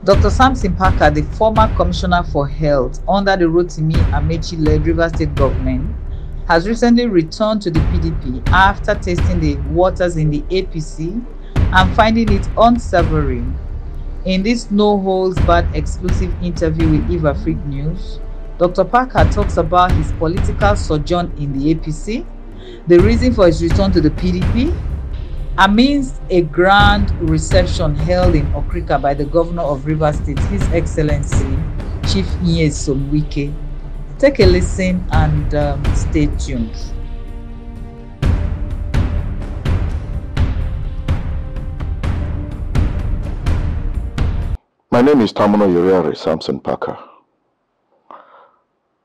Dr. Samson Parker, the former Commissioner for Health under the Rotimi Amechi-led Rivers State government, has recently returned to the PDP after tasting the waters in the APC and finding it unsavory. In this no-holds-barred exclusive interview with Eva Freak News, Dr. Parker talks about his political sojourn in the APC, the reason for his return to the PDP, amidst a grand reception held in Okrika by the Governor of Rivers State, His Excellency Chief Nyesom Wike. Take a listen and stay tuned. My name is Tamuno Yuriare Samson Parker.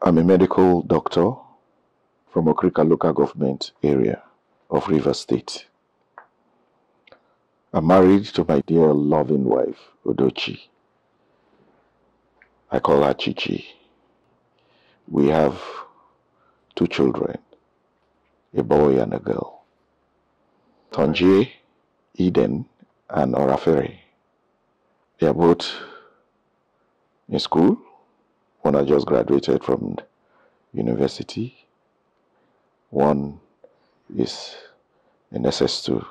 I'm a medical doctor from Okrika local government area of Rivers State. I'm married to my dear loving wife, Odochi. I call her Chichi. We have 2 children, a boy and a girl. Tonjie, Eden, and Orafere. They are both in school. One has just graduated from university. One is in SS2.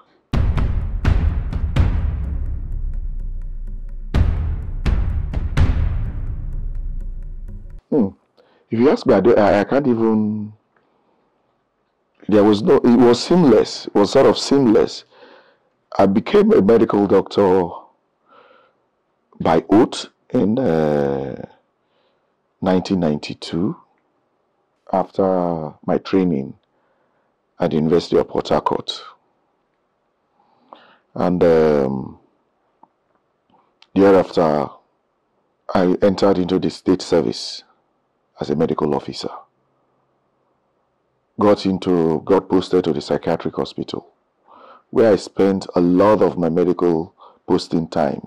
If you ask me, I can't even. There was no. It was seamless. It was sort of seamless. I became a medical doctor by oath in 1992 after my training at the University of Port Harcourt. And thereafter, I entered into the state service as a medical officer. Got posted to the psychiatric hospital, where I spent a lot of my medical posting time.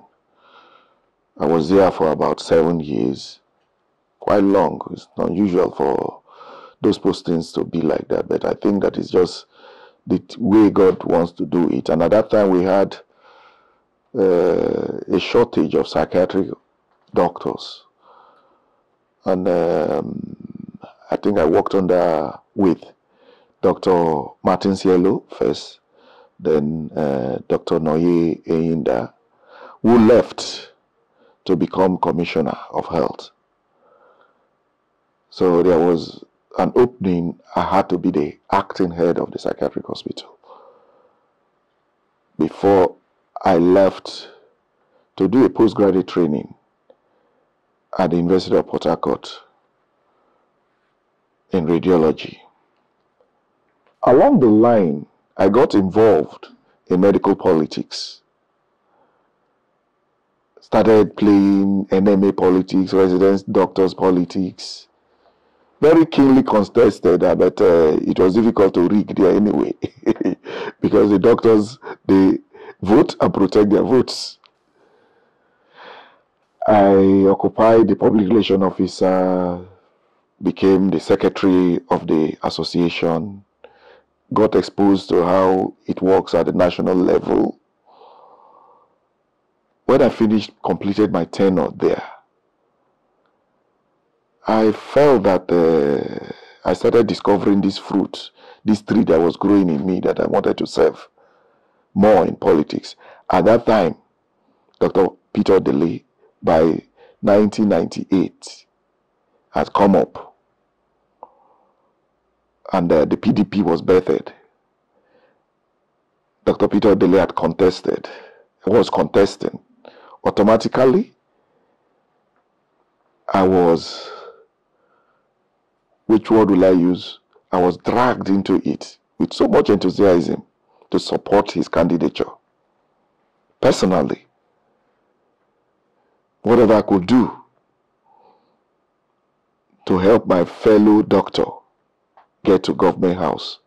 I was there for about 7 years, quite long. It's not usual for those postings to be like that, but I think that is just the way God wants to do it. And at that time, we had a shortage of psychiatric doctors. And I think I worked with Dr. Martin Cielo first, then Dr. Noye Eyinda, who left to become Commissioner of Health. So there was an opening. I had to be the acting head of the psychiatric hospital before I left to do a postgraduate training at the University of Port Harcourt in radiology. Along the line, I got involved in medical politics. Started playing NMA politics, residence doctors politics. Very keenly contested, but it was difficult to rig there anyway because the doctors, they vote and protect their votes. I occupied the public relation officer, became the secretary of the association, got exposed to how it works at the national level. When I completed my tenure there, I felt that I started discovering this fruit, this tree that was growing in me that I wanted to serve more in politics. At that time, Dr. Peter Delay, by 1998, had come up, and the PDP was birthed. Dr. Peter Delay had was contesting. Automatically, I was, which word will I use? I was dragged into it with so much enthusiasm to support his candidature. Personally, whatever I could do to help my fellow doctor get to government house.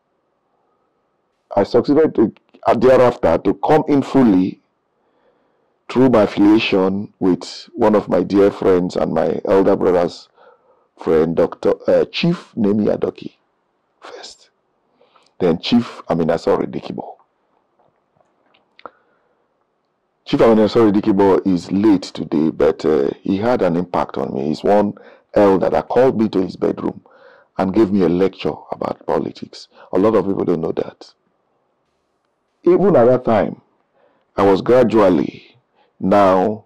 I succeeded thereafter to come in fully through my affiliation with one of my dear friends and my elder brother's friend, Chief Nemi Adoki first, then Chief Aminasa Redikibo. Chief Amina Dikibo is late today, but he had an impact on me. He's one elder that called me to his bedroom and gave me a lecture about politics. A lot of people don't know that. Even at that time, I was gradually now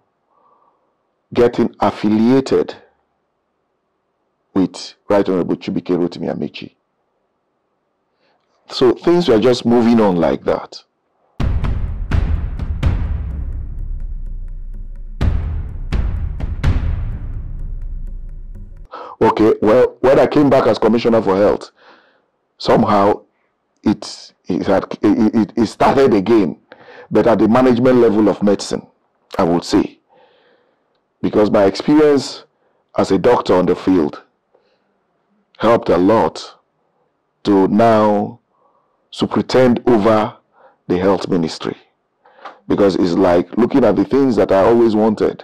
getting affiliated with Right Honorable Chibuike Rotimi Amaechi. So things were just moving on like that. Okay, well, when I came back as Commissioner for Health, somehow it started again, but at the management level of medicine, I would say. Because my experience as a doctor on the field helped a lot to now superintend over the health ministry. Because it's like looking at the things that I always wanted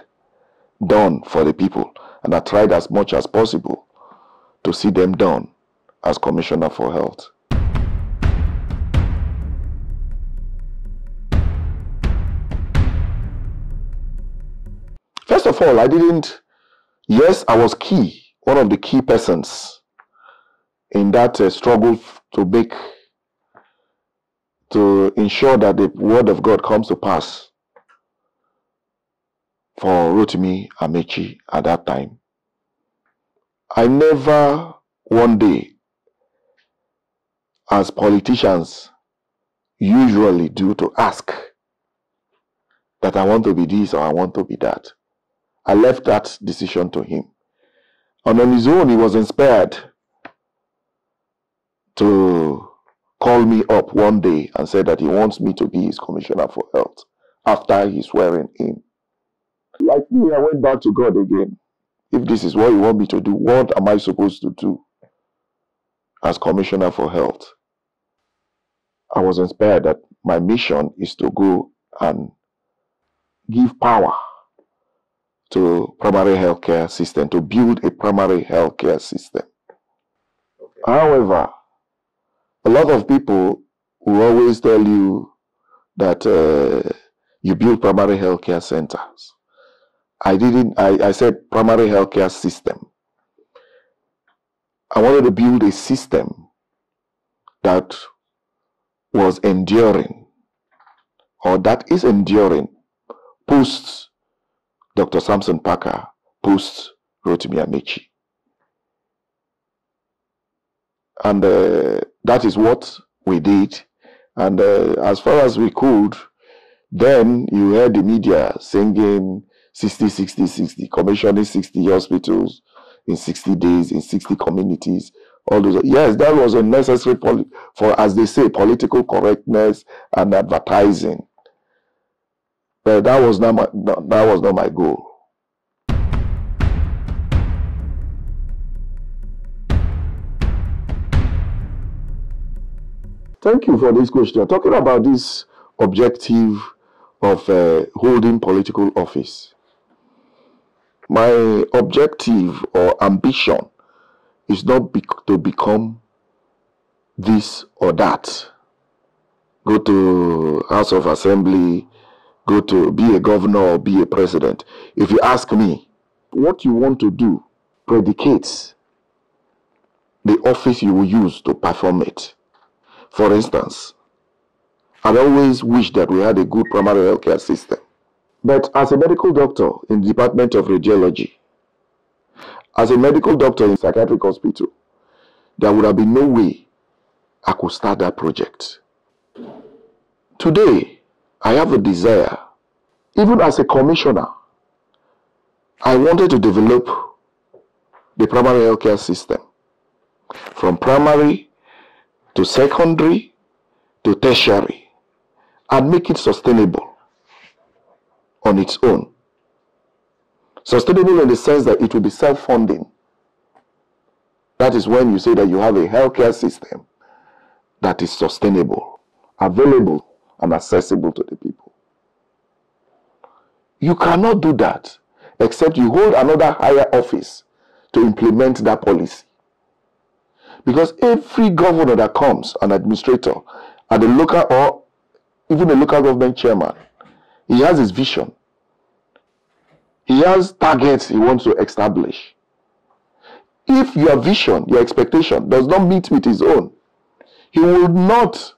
done for the people. And I tried as much as possible to see them done as Commissioner for Health. First of all, yes, I was key, one of the key persons in that struggle to ensure that the word of God comes to pass for Rotimi Amaechi at that time. I never one day, as politicians usually do, to ask that I want to be this or I want to be that. I left that decision to him. And on his own, he was inspired to call me up one day and said that he wants me to be his Commissioner for Health after his swearing in. Like me, I went back to God again. If this is what you want me to do, what am I supposed to do as Commissioner for Health? I was inspired that my mission is to go and give power to primary healthcare system, to build a primary healthcare system. Okay. However, a lot of people will always tell you that you build primary healthcare centers. I said primary healthcare system. I wanted to build a system that was enduring, or that is enduring, post Dr. Samson Parker, post Rotimi Amaechi. And that is what we did. And as far as we could, then you heard the media singing 60, 60, 60, commissioning 60 hospitals in 60 days, in 60 communities. All those. Yes, that was unnecessary for, as they say, political correctness and advertising. But that was not my goal. Thank you for this question. Talking about this objective of holding political office. My objective or ambition is not to become this or that. Go to House of Assembly, go to be a governor or be a president. If you ask me, what you want to do predicates the office you will use to perform it. For instance, I've always wished that we had a good primary healthcare system. But as a medical doctor in the Department of Radiology, as a medical doctor in a psychiatric hospital, there would have been no way I could start that project. Today, I have a desire, even as a commissioner, I wanted to develop the primary healthcare system from primary to secondary to tertiary and make it sustainable on its own. Sustainable in the sense that it will be self-funding. That is when you say that you have a healthcare system that is sustainable, available, and accessible to the people. You cannot do that except you hold another higher office to implement that policy. Because every governor that comes, an administrator, at the local or even a local government chairman, He has his vision. He has targets he wants to establish. If your vision, your expectation does not meet with his own, he will not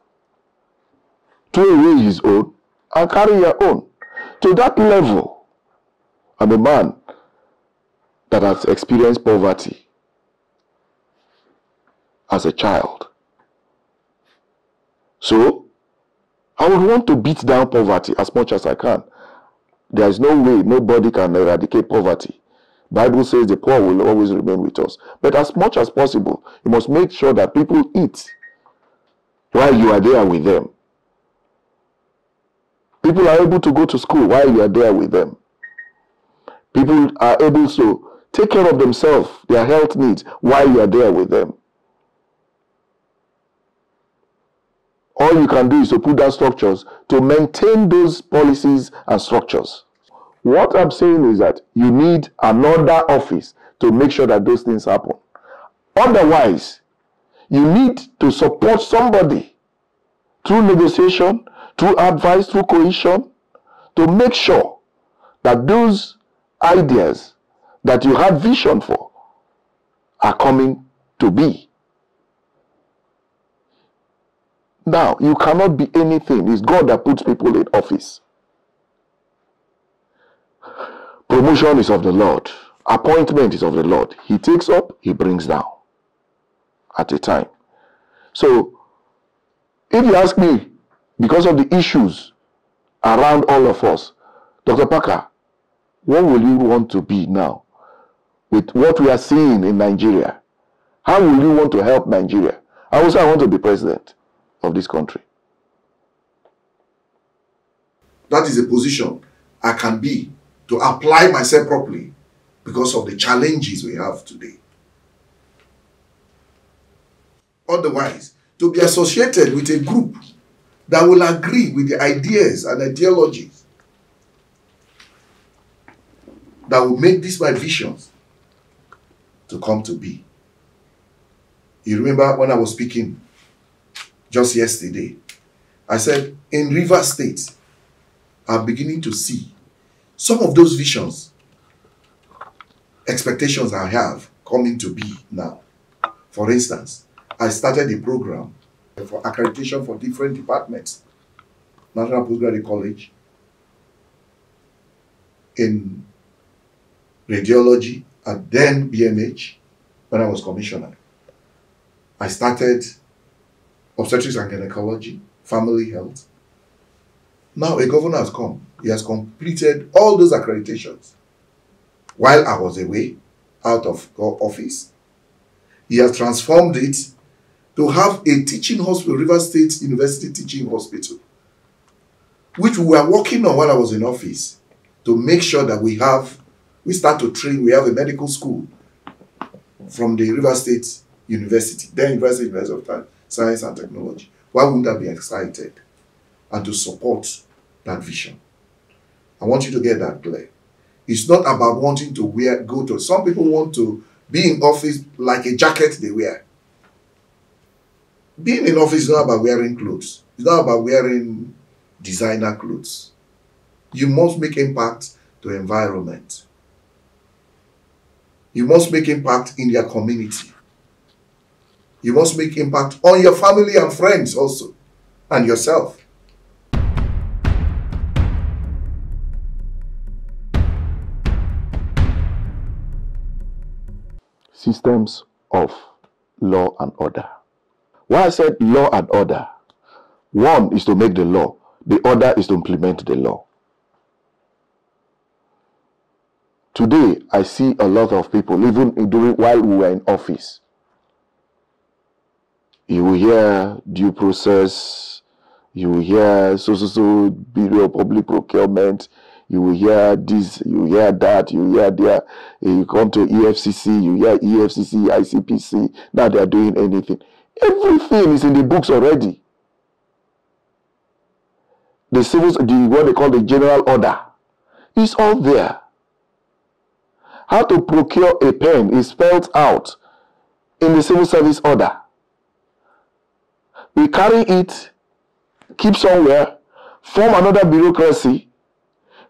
throw away his own and carry your own. To that level, I'm a man that has experienced poverty as a child. So, I would want to beat down poverty as much as I can. There is no way nobody can eradicate poverty. Bible says the poor will always remain with us. But as much as possible, you must make sure that people eat while you are there with them. People are able to go to school while you are there with them. People are able to take care of themselves, their health needs, while you are there with them. All you can do is to put down structures to maintain those policies and structures. What I'm saying is that you need another office to make sure that those things happen. Otherwise, you need to support somebody through negotiation, through advice, through cohesion, to make sure that those ideas that you had vision for are coming to be. Now, you cannot be anything. It's God that puts people in office. Promotion is of the Lord. Appointment is of the Lord. He takes up, he brings down at a time. So, if you ask me, because of the issues around all of us, Dr. Parker, what will you want to be now? With what we are seeing in Nigeria, how will you want to help Nigeria? I will say I want to be president of this country. That is a position I can be to apply myself properly because of the challenges we have today. Otherwise, to be associated with a group that will agree with the ideas and ideologies that will make this my visions to come to be. You remember when I was speaking just yesterday, I said in Rivers State, I'm beginning to see some of those visions, expectations I have coming to be now. For instance, I started a program for accreditation for different departments, National Postgraduate College, in radiology, and then BMH when I was commissioner. I started obstetrics and gynecology, family health. Now a governor has come. He has completed all those accreditations while I was away, out of office. He has transformed it to have a teaching hospital, Rivers State University Teaching Hospital, which we were working on while I was in office to make sure that we start to train, we have a medical school from the Rivers State University, then University of Science and Technology. Why wouldn't I be excited and to support that vision? I want you to get that clear. It's not about wanting to go to, some people want to be in office like a jacket they wear. Being in office is not about wearing clothes. It's not about wearing designer clothes. You must make impact to the environment. You must make impact in your community. You must make impact on your family and friends also, and yourself. Systems of law and order. Why I said law and order, one is to make the law, the other is to implement the law. Today, I see a lot of people, even while we were in office, you will hear due process, you will hear so Bureau of Public Procurement, you will hear this, you will hear that, you will hear there, you come to EFCC, you hear EFCC, ICPC, now they are doing anything. Everything is in the books already. The what they call the general order, is all there. How to procure a pen is spelled out in the civil service order. We carry it, keep somewhere, form another bureaucracy,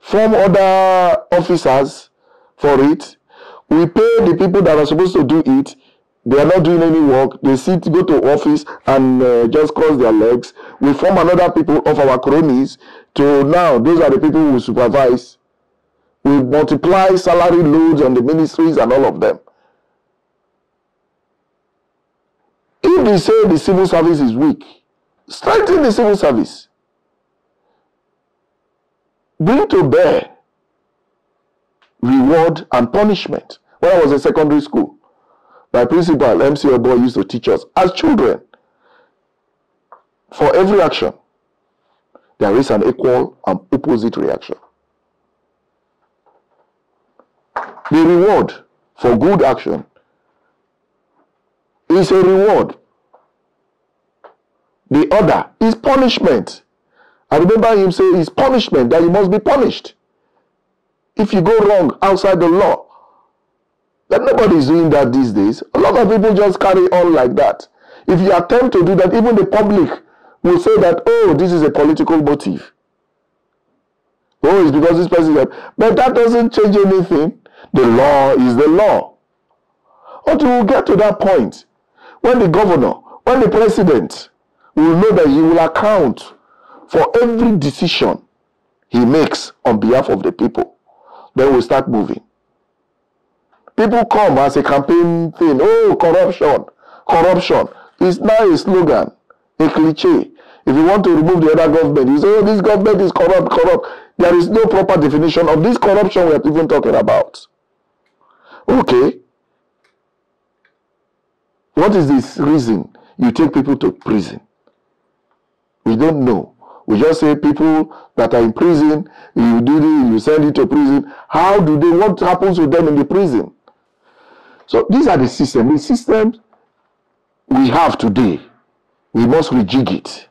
form other officers for it. We pay the people that are supposed to do it. They are not doing any work. They go to office and just cross their legs. We form another people of our cronies to now. Those are the people who supervise. We multiply salary loads on the ministries and all of them. If they say the civil service is weak, strengthen the civil service. Bring to bear reward and punishment. When I was in secondary school, my principal, MC Oboy, used to teach us as children, for every action, there is an equal and opposite reaction. The reward for good action is a reward. The other is punishment. I remember him saying it's punishment, that you must be punished. If you go wrong outside the law. But nobody is doing that these days. A lot of people just carry on like that. If you attempt to do that, even the public will say that, oh, this is a political motive. Oh, it's because this person is... But that doesn't change anything. The law is the law. Until we get to that point, when the governor, when the president will know that he will account for every decision he makes on behalf of the people, then we'll start moving. People come as a campaign thing. Oh, corruption. Corruption. It's now a slogan, a cliche. If you want to remove the other government, you say, oh, this government is corrupt, corrupt. There is no proper definition of this corruption we are even talking about. Okay. What is this reason you take people to prison? We don't know. We just say people that are in prison, you do this, you send it to prison. How do they, what happens with them in the prison? So these are the systems. The systems we have today, we must rejig it.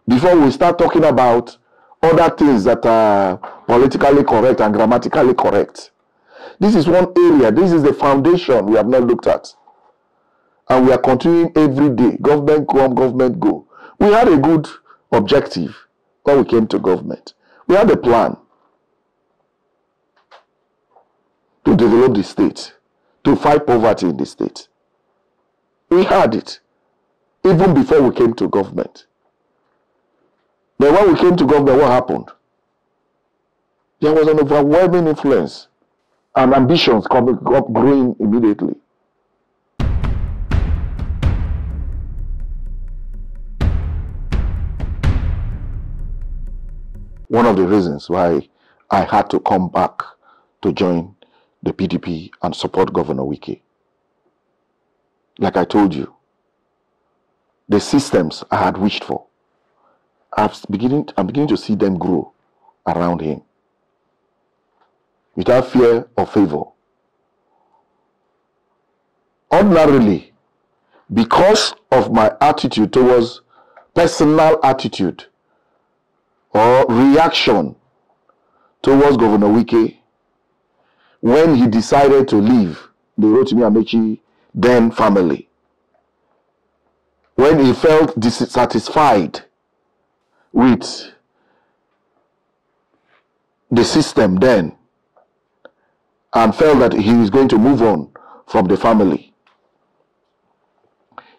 Before we start talking about other things that are politically correct and grammatically correct. This is one area. This is the foundation we have not looked at. And we are continuing every day. Government come, government go. We had a good objective when we came to government. We had a plan to develop the state, to fight poverty in the state. We had it, even before we came to government. Then when we came to government, what happened? There was an overwhelming influence and ambitions coming up growing immediately. One of the reasons why I had to come back to join the PDP and support Governor Wike. Like I told you, the systems I had wished for, I'm beginning to see them grow around him without fear or favor. Ordinarily, because of my attitude towards personal attitude or reaction towards Governor Wike, when he decided to leave the Rotimi Amaechi then family, when he felt dissatisfied with the system then and felt that he was going to move on from the family,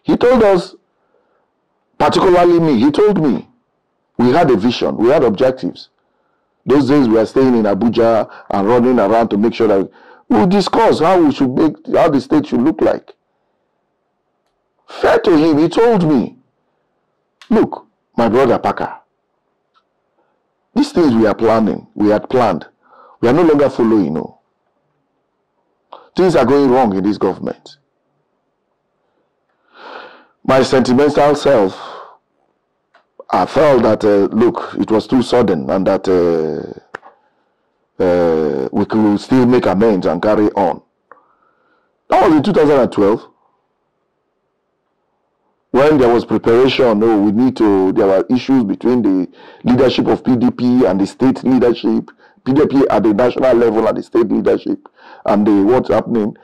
he told us, particularly me, he told me, we had a vision, we had objectives. Those days we were staying in Abuja and running around to make sure that we'll discuss how we should make, how the state should look like. Fair to him, he told me, look, my brother Parker, these things we are planning, we had planned, we are no longer following, no. Things are going wrong in this government. My sentimental self, I felt that, look, it was too sudden and that we could still make amends and carry on. That was in 2012. When there was preparation, there were issues between the leadership of PDP and the state leadership, PDP at the national level and the state leadership, and what's happening.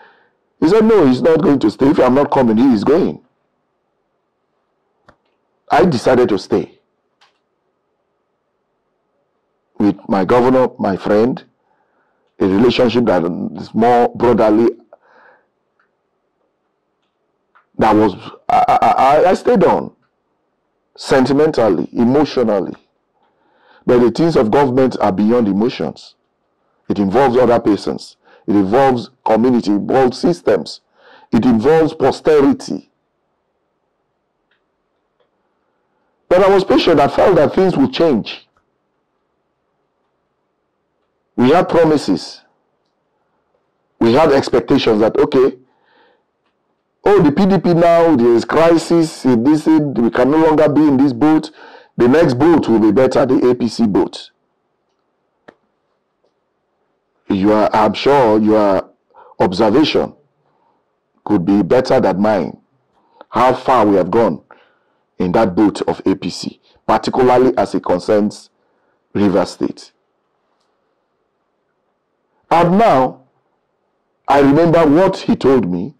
He said, no, he's not going to stay. If I'm not coming, he is going. I decided to stay. with my governor, my friend, a relationship that is more brotherly. That was, I stayed on, sentimentally, emotionally. But the things of government are beyond emotions. It involves other persons. It involves community, it involves systems. It involves posterity. But I was patient. I felt that things would change. We had promises. We had expectations that, okay, oh, the PDP now, there is crisis, we can no longer be in this boat. The next boat will be better, the APC boat. I'm sure your observation could be better than mine. How far we have gone in that boat of APC, particularly as it concerns Rivers State. And now, I remember what he told me.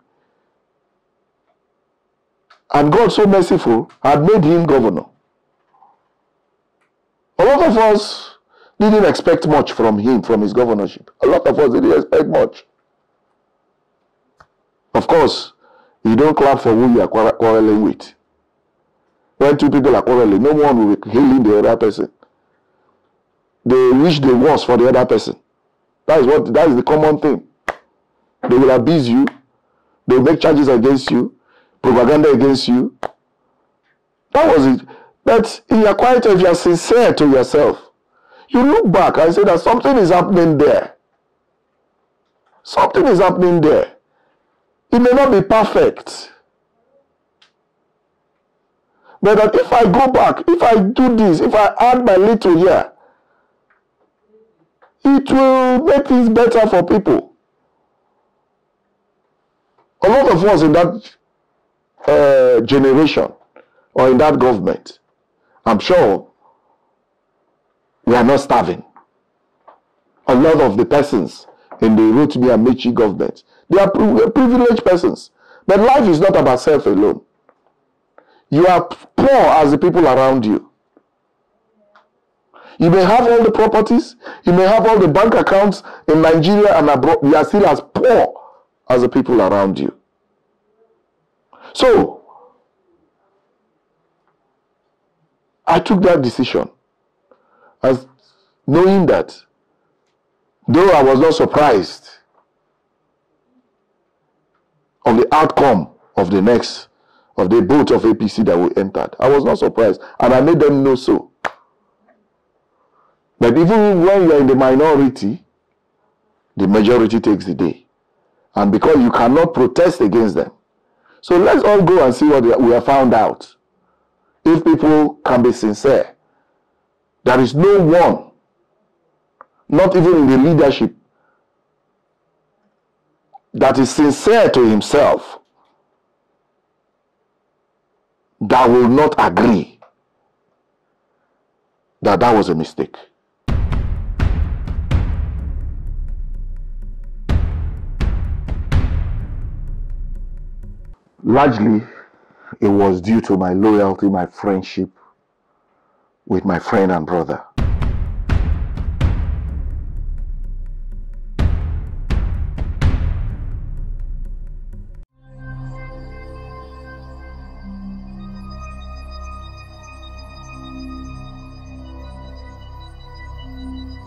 And God, so merciful, had made him governor. A lot of us didn't expect much from him, from his governorship. A lot of us didn't expect much. Of course, you don't clap for who you are quarreling with. When two people are quarreling, no one will be hailing the other person. They wish the worst for the other person. That is the common thing. They will abuse you. They will make charges against you. Propaganda against you. That was it. But in your quiet, if you are sincere to yourself, you look back and say that something is happening there. Something is happening there. It may not be perfect. But that if I go back, if I do this, if I add my little here, it will make things better for people. A lot of us in that generation or in that government, I'm sure we are not starving. A lot of the persons in the Rotimi Amaechi government, they are privileged persons. But life is not about self alone. You are poor as the people around you. You may have all the properties, you may have all the bank accounts in Nigeria and abroad, you are still as poor as the people around you. So, I took that decision as knowing that, though I was not surprised of the outcome of the boat of APC that we entered, I was not surprised, and I made them know so. But even when you are in the minority, the majority takes the day. And because you cannot protest against them. So let's all go and see what we have found out. If people can be sincere, there is no one, not even in the leadership, that is sincere to himself, that will not agree that that was a mistake. Largely, it was due to my loyalty, my friendship with my friend and brother,